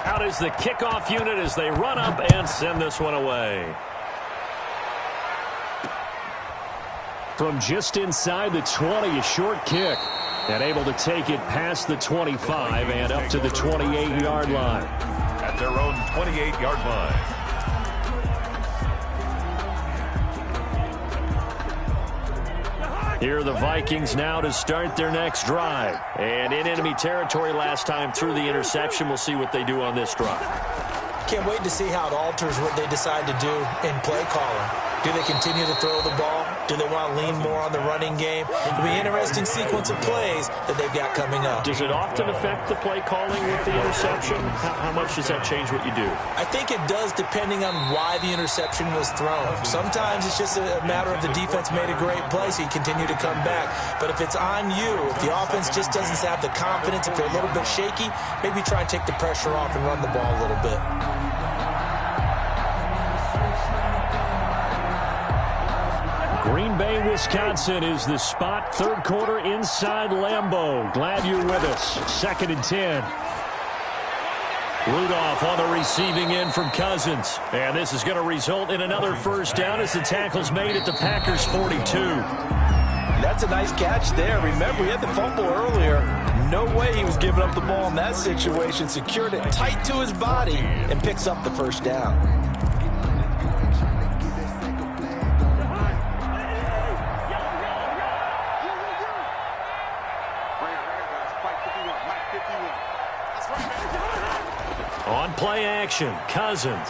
Out is the kickoff unit as they run up and send this one away. From just inside the 20, a short kick. And able to take it past the 25 and up to the 28-yard line. At their own 28-yard line. Here are the Vikings now to start their next drive. And in enemy territory last time through the interception. We'll see what they do on this drive. Can't wait to see how it alters what they decide to do in play calling. Do they continue to throw the ball? Do they want to lean more on the running game? It'll be an interesting sequence of plays that they've got coming up. Does it often affect the play calling with the interception? How much does that change what you do? I think it does depending on why the interception was thrown. Sometimes it's just a matter of the defense made a great play, so you continue to come back. But if it's on you, if the offense just doesn't have the confidence, if they're a little bit shaky, maybe try and take the pressure off and run the ball a little bit. Green Bay, Wisconsin is the spot. Third quarter inside Lambeau. Glad you're with us. 2nd and 10. Rudolph on the receiving end from Cousins. And this is going to result in another first down as the tackle's made at the Packers' 42. That's a nice catch there. Remember, he had the fumble earlier. No way he was giving up the ball in that situation. Secured it tight to his body and picks up the first down. On play action, Cousins.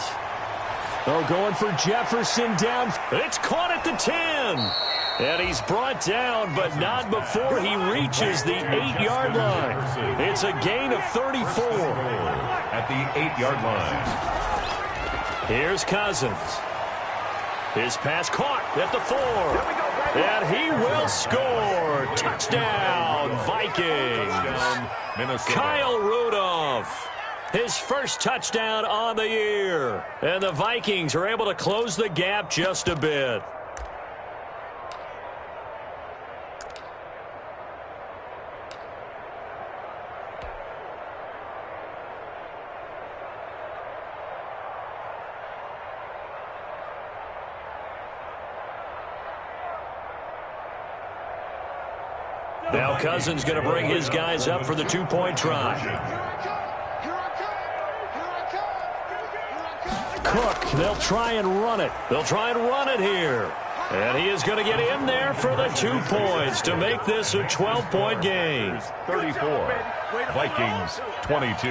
Oh, going for Jefferson down. It's caught at the 10. And he's brought down, but not before he reaches the 8-yard line. It's a gain of 34. At the 8-yard line. Here's Cousins. His pass caught at the 4. And he will score. Touchdown, Vikings. Kyle Rudolph. His first touchdown on the year. And the Vikings are able to close the gap just a bit. Now Cousins going to bring his guys up for the two-point try. Cook, they'll try and run it. They'll try and run it here. And he is going to get in there for the 2 points to make this a 12-point game. 34, Vikings 22.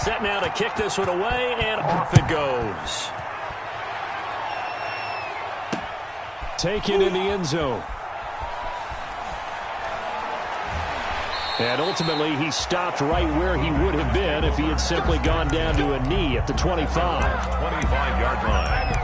Set now to kick this one away, and off it goes. Taken in the end zone. And ultimately, he stopped right where he would have been if he had simply gone down to a knee at the 25. 25-yard line.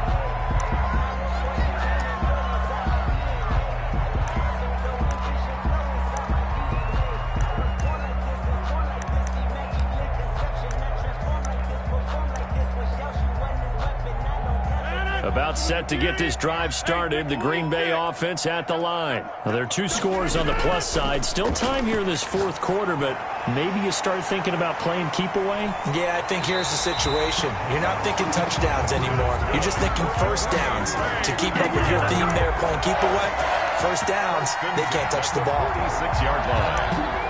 About set to get this drive started. The Green Bay offense at the line. Now, there are 2 scores on the plus side. Still time here in this 4th quarter, but maybe you start thinking about playing keep away? Yeah, I think here's the situation. You're not thinking touchdowns anymore. You're just thinking first downs. To keep up with your theme there, playing keep away, first downs, they can't touch the ball. 46-yard line.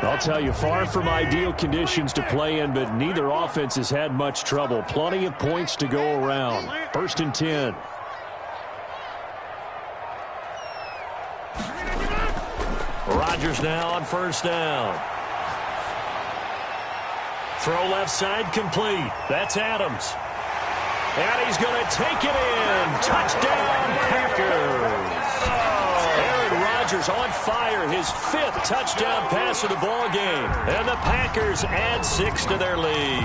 I'll tell you, far from ideal conditions to play in, but neither offense has had much trouble. Plenty of points to go around. 1st and 10. Rodgers now on first down. Throw left side complete. That's Adams. And he's going to take it in. Touchdown, Packers. Rodgers on fire, his 5th touchdown pass of the ball game. And the Packers add 6 to their lead.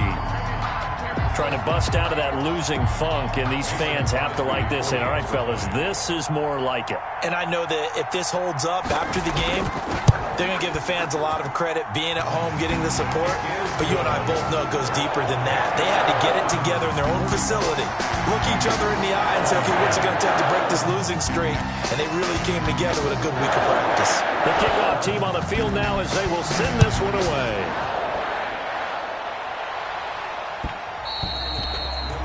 trying to bust out of that losing funk, and these fans have to like this. And all right, fellas, this is more like it. And I know that if this holds up after the game, they're going to give the fans a lot of credit being at home, getting the support. But you and I both know it goes deeper than that. They had to get it together in their own facility, look each other in the eye and say, okay, what's it going to take to break this losing streak? And they really came together with a good week of practice. The kickoff team on the field now as they will send this one away.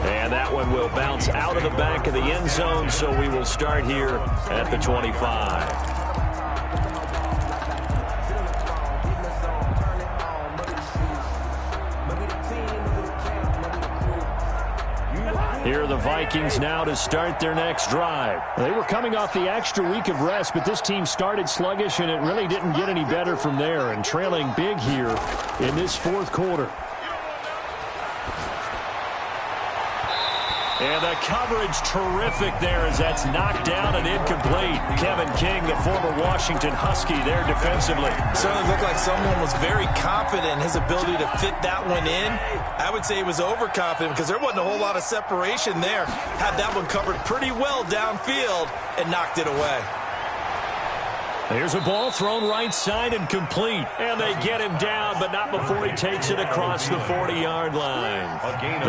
And that one will bounce out of the back of the end zone, so we will start here at the 25. Here are the Vikings now to start their next drive. They were coming off the extra week of rest, but this team started sluggish, and it really didn't get any better from there, and trailing big here in this fourth quarter. And the coverage terrific there as that's knocked down and incomplete. Kevin King, the former Washington Husky, there defensively. Certainly looked like someone was very confident in his ability to fit that one in. I would say he was overconfident because there wasn't a whole lot of separation there. Had that one covered pretty well downfield and knocked it away. Here's a ball thrown right side and complete. And they get him down, but not before he takes it across the 40-yard line.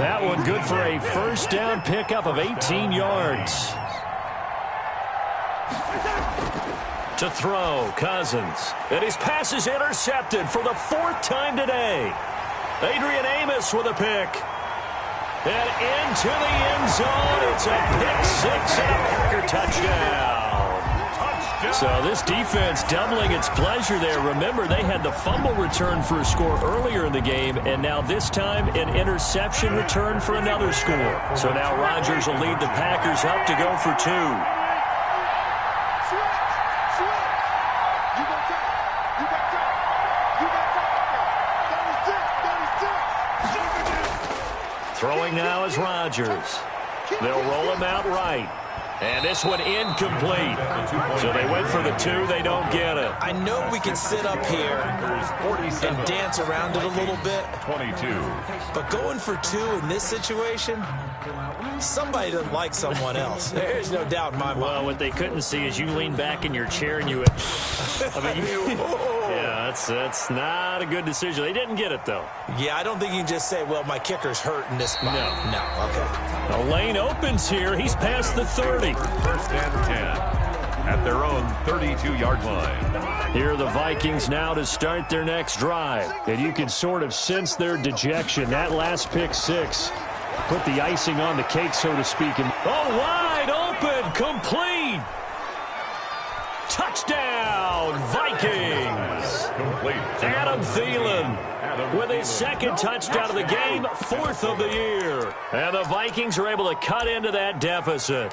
That one good for a first down pickup of 18 yards. To throw, Cousins. And his pass is intercepted for the fourth time today. Adrian Amos with a pick. And into the end zone. It's a pick six and a Packer touchdown. So this defense doubling its pleasure there. Remember, they had the fumble return for a score earlier in the game, and now this time an interception return for another score. So now Rodgers will lead the Packers up to go for two. Throwing now is Rodgers. They'll roll him out right. And this one incomplete. So they went for the two. They don't get it. I know we can sit up here and dance around it a little bit. 22. But going for two in this situation, somebody doesn't like someone else. There's no doubt in my mind. Well, what they couldn't see is you lean back in your chair and you would... yeah, that's not a good decision. They didn't get it, though. Yeah, I don't think you can just say, well, my kicker's hurt in this spot. No, okay. The lane opens here. He's past the 30. First and 10 at their own 32-yard line. Here are the Vikings now to start their next drive. And you can sort of sense their dejection. That last pick six put the icing on the cake, so to speak. And wide open, complete. Touchdown, Vikings. Complete. Adam Thielen with his second touchdown of the game, fourth of the year. And the Vikings are able to cut into that deficit.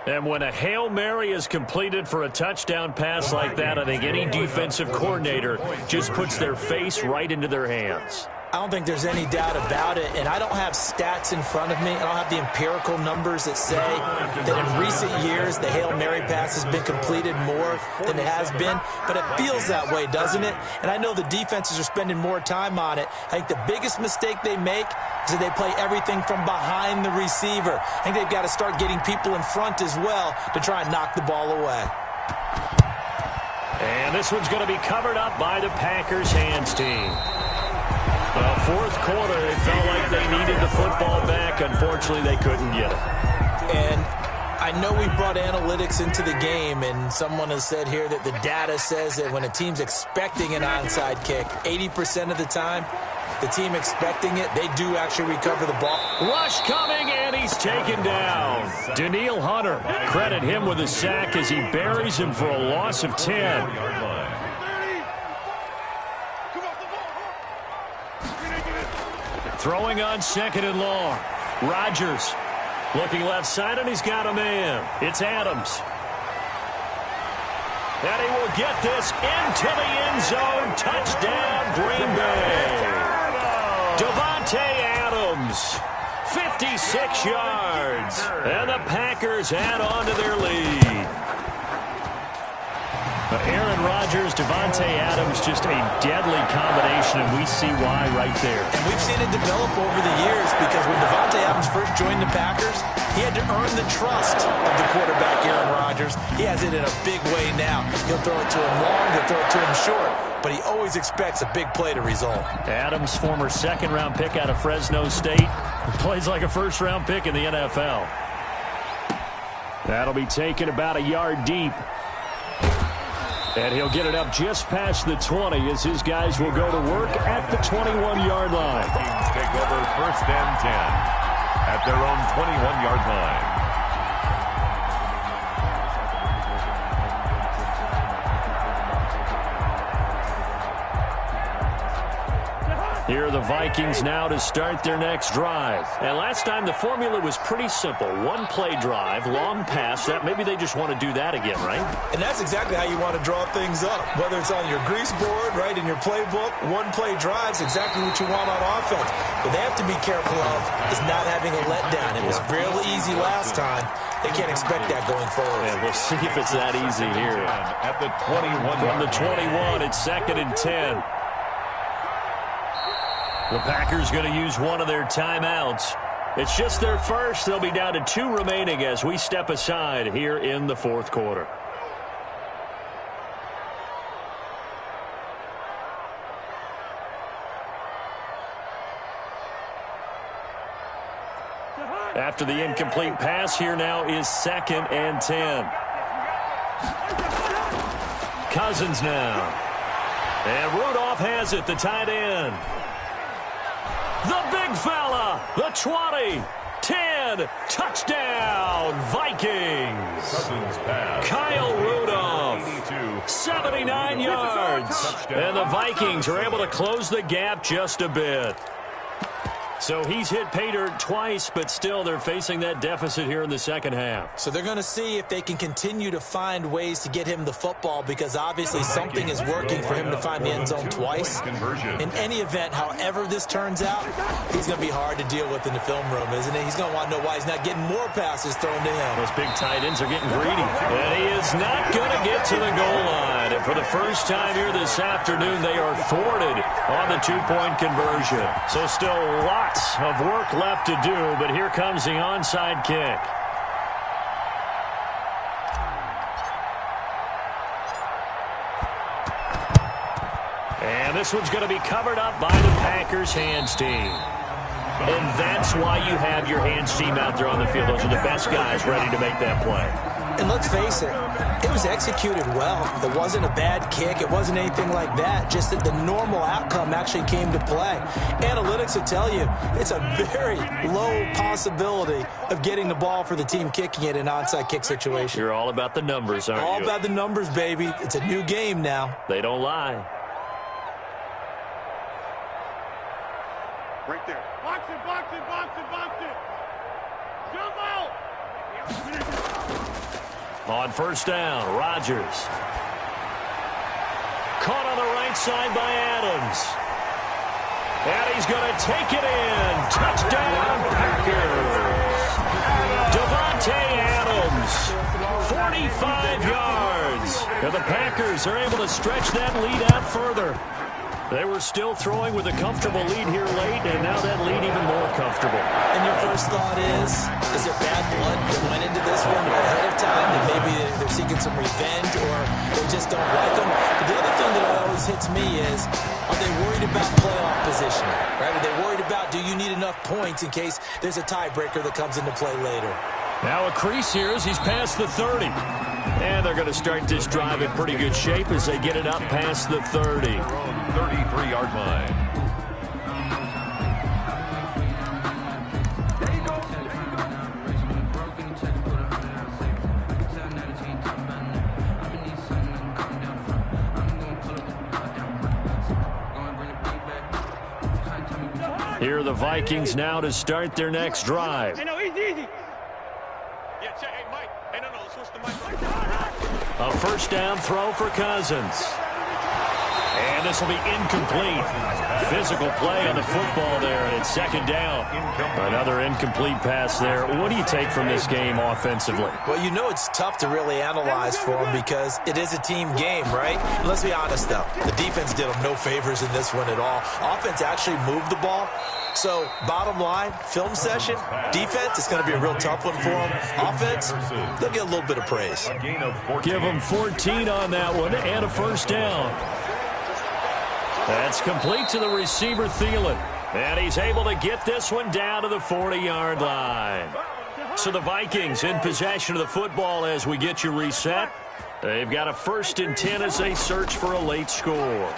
And when a Hail Mary is completed for a touchdown pass like that, I think any defensive coordinator just puts their face right into their hands. I don't think there's any doubt about it, and I don't have stats in front of me. I don't have the empirical numbers that say that in recent years the Hail Mary pass has been completed more than it has been, but it feels that way, doesn't it? And I know the defenses are spending more time on it. I think the biggest mistake they make is that they play everything from behind the receiver. I think they've got to start getting people in front as well to try and knock the ball away. And this one's going to be covered up by the Packers hands team. Well, fourth quarter, it felt like they needed the football back. Unfortunately, they couldn't get it. And I know we brought analytics into the game, and someone has said here that the data says that when a team's expecting an onside kick, 80% of the time, the team expecting it, they do actually recover the ball. Rush coming, and he's taken down. Danielle Hunter, credit him with a sack as he buries him for a loss of 10. Throwing on second and long. Rodgers looking left side, and he's got a man. It's Adams. And he will get this into the end zone. Touchdown, Green Bay. Devontae Adams, 56 yards. And the Packers add on to their lead. Aaron Rodgers, Davante Adams, just a deadly combination, and we see why right there. And we've seen it develop over the years because when Davante Adams first joined the Packers, he had to earn the trust of the quarterback, Aaron Rodgers. He has it in a big way now. He'll throw it to him long, he'll throw it to him short, but he always expects a big play to result. Adams, former second-round pick out of Fresno State, plays like a first-round pick in the NFL. That'll be taken about a yard deep. And he'll get it up just past the 20 as his guys will go to work at the 21-yard line. Vikings take over 1st and 10 at their own 21-yard line. Here are the Vikings now to start their next drive. And last time the formula was pretty simple. One-play drive, long pass. That maybe they just want to do that again, right? And that's exactly how you want to draw things up. Whether it's on your grease board, right, in your playbook, one-play drive's exactly what you want on offense. What they have to be careful of is not having a letdown. It was real easy last time. They can't expect that going forward. And we'll see if it's that easy here. At the 21. From the 21, it's 2nd and 10. The Packers going to use one of their timeouts. It's just their first. They'll be down to 2 remaining as we step aside here in the 4th quarter. After the incomplete pass, here now is 2nd and 10. Cousins now. And Rudolph has it, the tight end. The big fella, the 20, 10, touchdown, Vikings. Kyle Rudolph, 79 yards. And the Vikings are able to close the gap just a bit. So he's hit pay dirt twice, but still they're facing that deficit here in the second half. So they're going to see if they can continue to find ways to get him the football because obviously something is working for him to find the end zone twice. In any event, however this turns out, he's going to be hard to deal with in the film room, isn't he? He's going to want to know why he's not getting more passes thrown to him. Those big tight ends are getting greedy. And he is not going to get to the goal line. And for the first time here this afternoon, they are thwarted on the 2-point conversion. So still lots of work left to do, but here comes the onside kick. And this one's going to be covered up by the Packers hands team. And that's why you have your hands team out there on the field. Those are the best guys ready to make that play. And let's face it, it was executed well. It wasn't a bad kick. It wasn't anything like that. Just that the normal outcome actually came to play. Analytics will tell you it's a very low possibility of getting the ball for the team kicking it in an onside kick situation. You're all about the numbers, aren't you? All about the numbers, baby. It's a new game now. They don't lie. Right there. Box it, box it, box it, box it. Jump out. On first down, Rodgers. Caught on the right side by Adams. And he's going to take it in. Touchdown, Packers. Davante Adams, 45 yards. And the Packers are able to stretch that lead out further. They were still throwing with a comfortable lead here late, and now that lead even more comfortable. And your first thought is there bad blood that went into this one ahead of time, that maybe they're seeking some revenge or they just don't like them? But the other thing that always hits me is, are they worried about playoff positioning? Right? Are they worried about, do you need enough points in case there's a tiebreaker that comes into play later? Now a crease here as he's past the 30. And they're going to start this drive in pretty good shape as they get it up past the 30. 33-yard line. Here are the Vikings now to start their next drive. Hey, no, easy. Yeah, check. Hey, Mike. Hey, no, switch the mic. A first down throw for Cousins. And this will be incomplete. Physical play on the football there, and it's second down. Another incomplete pass there. What do you take from this game offensively? Well, you know it's tough to really analyze for them because it is a team game, right? Let's be honest, though. The defense did them no favors in this one at all. Offense actually moved the ball. So, bottom line, film session, defense, it's going to be a real tough one for them. Offense, they'll get a little bit of praise. Give them 14 on that one and a first down. That's complete to the receiver, Thielen. And he's able to get this one down to the 40-yard line. So the Vikings in possession of the football as we get you reset. They've got a 1st and 10 as they search for a late score.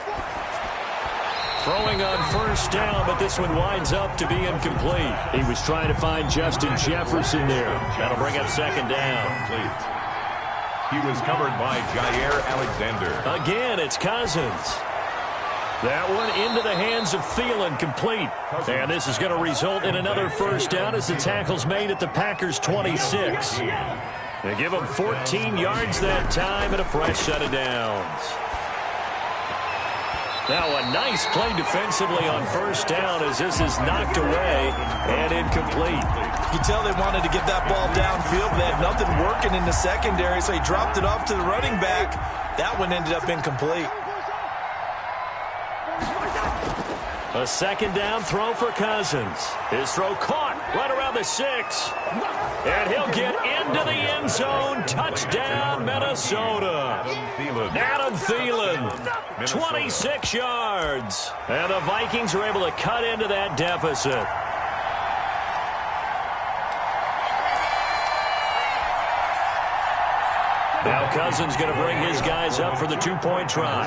Throwing on first down, but this one winds up to be incomplete. He was trying to find Justin Jefferson there. That'll bring up second down. He was covered by Jair Alexander. Again, it's Cousins. That one into the hands of Thielen, complete. And this is going to result in another first down as the tackle's made at the Packers' 26. They give them 14 yards that time and a fresh set of downs. Now a nice play defensively on first down as this is knocked away and incomplete. You can tell they wanted to get that ball downfield. They had nothing working in the secondary, so he dropped it off to the running back. That one ended up incomplete. A second down throw for Cousins. His throw caught right around the 6. And he'll get into the end zone. Touchdown, Minnesota. Adam Thielen, 26 yards. And the Vikings are able to cut into that deficit. Now Cousins going to bring his guys up for the two-point try.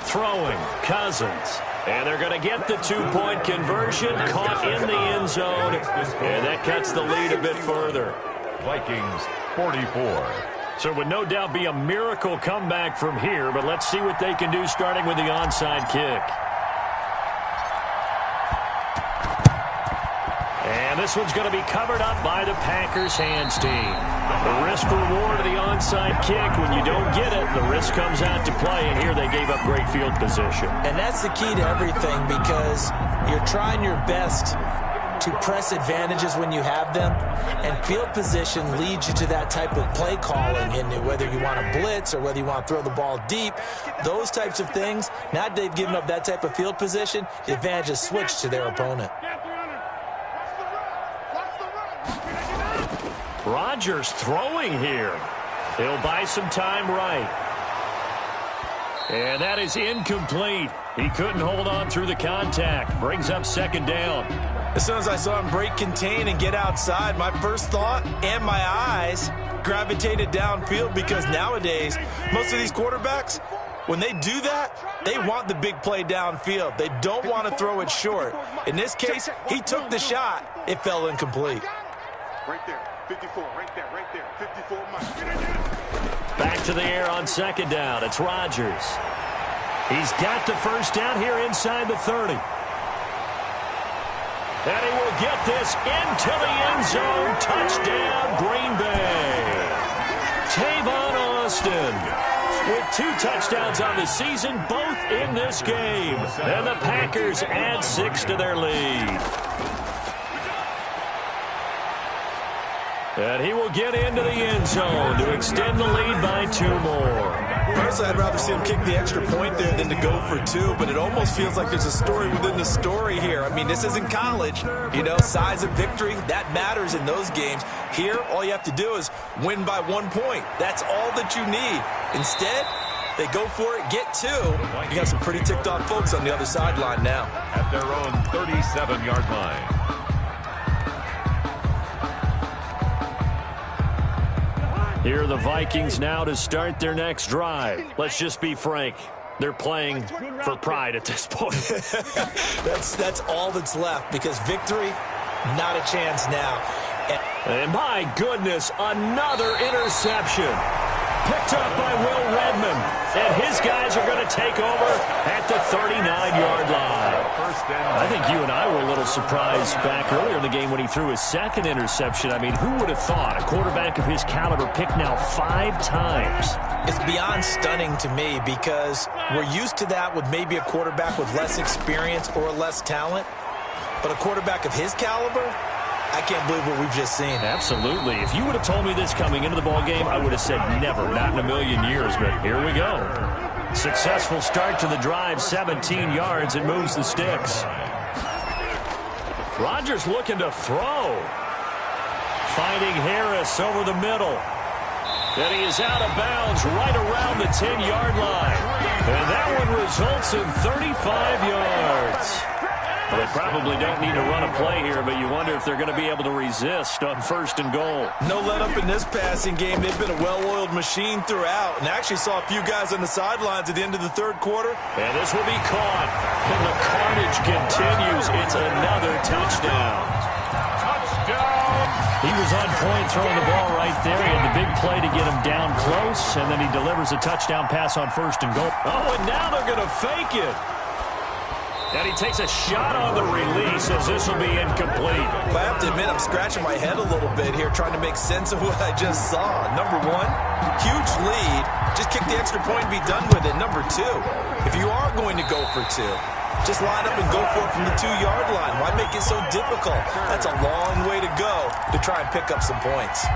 Throwing, Cousins. And they're going to get the two-point conversion, caught in the end zone. And that cuts the lead a bit further. Vikings 44. So it would no doubt be a miracle comeback from here, but let's see what they can do starting with the onside kick. And this one's going to be covered up by the Packers hands team. The risk-reward of the onside kick, when you don't get it, the risk comes out to play, and here they gave up great field position. And that's the key to everything because you're trying your best to press advantages when you have them, and field position leads you to that type of play calling, and whether you want to blitz or whether you want to throw the ball deep, those types of things, now that they've given up that type of field position, the advantage is switched to their opponent. Rodgers throwing here. He'll buy some time right. And that is incomplete. He couldn't hold on through the contact. Brings up second down. As soon as I saw him break contain and get outside, my first thought and my eyes gravitated downfield because nowadays, most of these quarterbacks, when they do that, they want the big play downfield. They don't want to throw it short. In this case, he took the shot. It fell incomplete. Right there, 54, right there, 54 miles. Back to the air on second down. It's Rodgers. He's got the first down here inside the 30. And he will get this into the end zone. Touchdown, Green Bay. Tavon Austin with 2 touchdowns on the season, both in this game. And the Packers add 6 to their lead. And he will get into the end zone to extend the lead by 2 more. Personally, I'd rather see him kick the extra point there than to go for 2, but it almost feels like there's a story within the story here. I mean, this isn't college. You know, size of victory, that matters in those games. Here, all you have to do is win by 1 point. That's all that you need. Instead, they go for it, get 2. You got some pretty ticked off folks on the other sideline now. At their own 37-yard line. Here are the Vikings now to start their next drive. Let's just be frank. They're playing for pride at this point. That's all that's left because victory, not a chance now. And my goodness, another interception. Picked up by Will Redmond. And his guys are going to take over at the 39-yard line. I think you and I were a little surprised back earlier in the game when he threw his second interception. I mean, who would have thought a quarterback of his caliber picked now 5 times? It's beyond stunning to me because we're used to that with maybe a quarterback with less experience or less talent. But a quarterback of his caliber, I can't believe what we've just seen. Absolutely. If you would have told me this coming into the ballgame, I would have said never, not in a million years. But here we go. Successful start to the drive, 17 yards, and moves the sticks. Rodgers looking to throw. Finding Harris over the middle. And he is out of bounds right around the 10-yard line. And that one results in 35 yards. Well, they probably don't need to run a play here, but you wonder if they're going to be able to resist on 1st and goal. No let-up in this passing game. They've been a well-oiled machine throughout. And actually saw a few guys on the sidelines at the end of the 3rd quarter. And this will be caught. And the carnage continues. It's another touchdown. He was on point throwing the ball right there. He had the big play to get him down close, and then he delivers a touchdown pass on 1st and goal. Oh, and now they're going to fake it. And he takes a shot on the release as this will be incomplete. I have to admit, I'm scratching my head a little bit here trying to make sense of what I just saw. Number one, huge lead. Just kick the extra point and be done with it. Number two, if you are going to go for two, just line up and go for it from the 2-yard line. Why make it so difficult? That's a long way to go to try and pick up some points.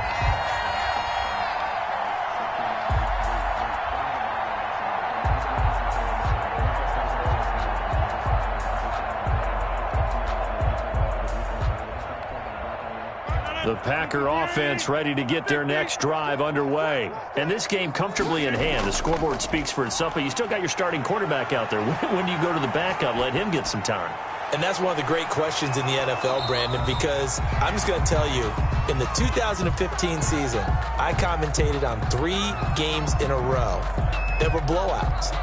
The Packer offense ready to get their next drive underway. And this game comfortably in hand. The scoreboard speaks for itself, but you still got your starting quarterback out there. When do you go to the backup? Let him get some time. And that's one of the great questions in the NFL, Brandon, because I'm just going to tell you, in the 2015 season, I commentated on 3 games in a row that were blowouts.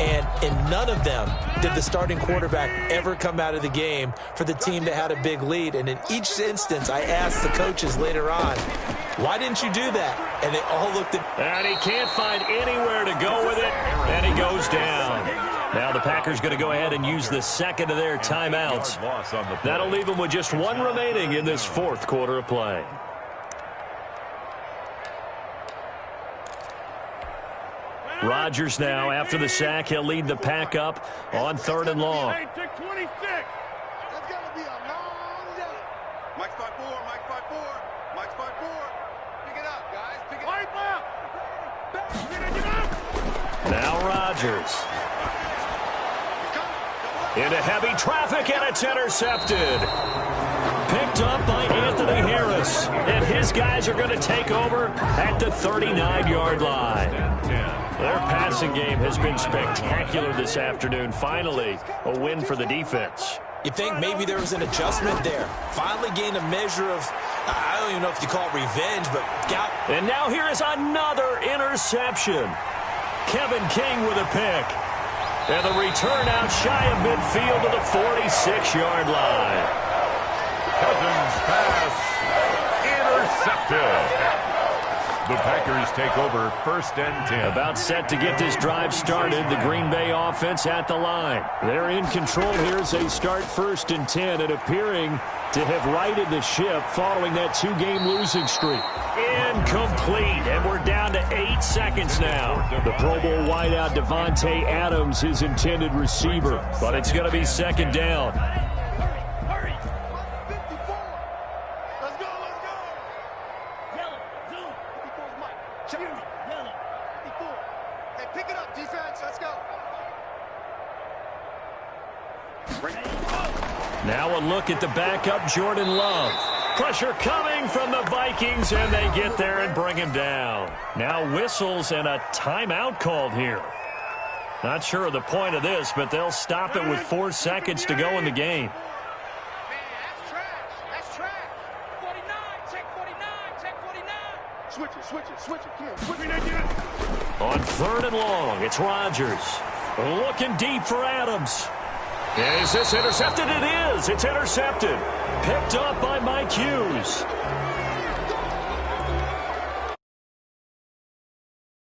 And in none of them did the starting quarterback ever come out of the game for the team that had a big lead. And in each instance, I asked the coaches later on, why didn't you do that? And they all looked at... And he can't find anywhere to go with it, and he goes down. Now the Packers going to go ahead and use the second of their timeouts. That'll leave them with just 1 remaining in this 4th quarter of play. Rodgers now, after the sack, he'll lead the Pack up on 3rd and long. Hey, take 26. That's going to be a long day. Mike's 5-4, Mike's 5-4, Mike's 5-4. Pick it up, guys. Pick it up. Wipe up. Now Rodgers. Into heavy traffic, and it's intercepted. Picked up by Anthony Harris. And his guys are going to take over at the 39-yard line. Their passing game has been spectacular this afternoon. Finally, a win for the defense. You think maybe there was an adjustment there. Finally gained a measure of, I don't even know if you call it revenge, but got... And now here is another interception. Kevin King with a pick. And the return out shy of midfield to the 46-yard line. Cousins pass intercepted. The Packers take over 1st and 10. About set to get this drive started. The Green Bay offense at the line. They're in control here as they start 1st and 10 and appearing to have righted the ship following that 2-game losing streak. Incomplete, and we're down to 8 seconds now. The Pro Bowl wideout Devontae Adams, his intended receiver, but it's going to be 2nd down. Hurry. 54. Let's go, let's go. Yellow. Zoom. 54's Mike. Check it. Yellow. 54. Hey, pick it up, defense. Let's go. Now a look at the backup, Jordan Love. Pressure coming from the Vikings, and they get there and bring him down. Now whistles and a timeout called here. Not sure of the point of this, but they'll stop it with 4 seconds to go in the game. Man, that's trash. That's trash. 49. Check 49. Check 49. Switch it. Come on. Switch it. On 3rd and long, it's Rodgers. Looking deep for Adams. Is this intercepted? It is. It's intercepted. Picked up by Mike Hughes.